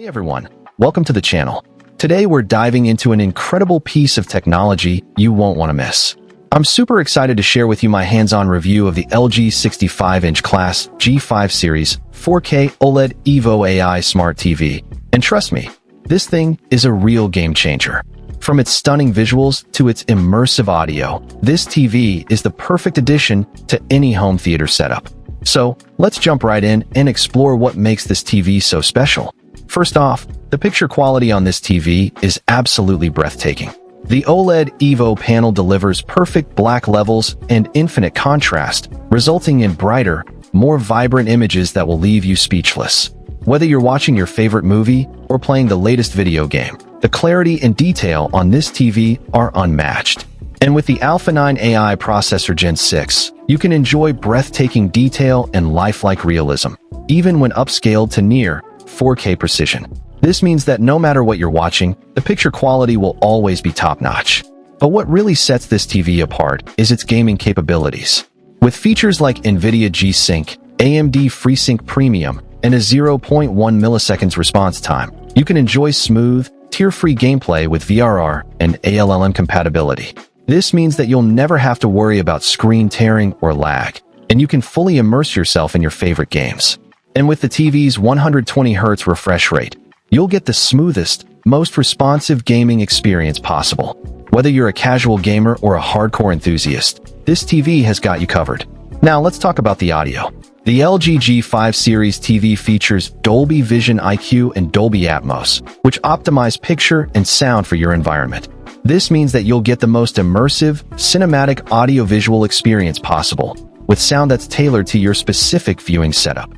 Hey everyone, welcome to the channel. Today we're diving into an incredible piece of technology you won't want to miss. I'm super excited to share with you my hands-on review of the LG 65-inch class G5 series 4K OLED evo AI Smart TV. And trust me, this thing is a real game changer. From its stunning visuals to its immersive audio, this TV is the perfect addition to any home theater setup. So let's jump right in and explore what makes this TV so special. First off, the picture quality on this TV is absolutely breathtaking. The OLED evo panel delivers perfect black levels and infinite contrast, resulting in brighter, more vibrant images that will leave you speechless. Whether you're watching your favorite movie or playing the latest video game, the clarity and detail on this TV are unmatched. And with the Alpha 9 AI Processor Gen6, you can enjoy breathtaking detail and lifelike realism, even when upscaled to near 4K precision. This means that no matter what you're watching, the picture quality will always be top-notch. But what really sets this TV apart is its gaming capabilities. With features like NVIDIA G-SYNC, AMD FreeSync Premium, and a 0.1 milliseconds response time, you can enjoy smooth, tear-free gameplay with VRR and ALLM compatibility. This means that you'll never have to worry about screen tearing or lag, and you can fully immerse yourself in your favorite games. And with the TV's 120Hz refresh rate, you'll get the smoothest, most responsive gaming experience possible. Whether you're a casual gamer or a hardcore enthusiast, this TV has got you covered. Now let's talk about the audio. The LG G5 series TV features Dolby Vision IQ and Dolby Atmos, which optimize picture and sound for your environment. This means that you'll get the most immersive, cinematic audio-visual experience possible, with sound that's tailored to your specific viewing setup.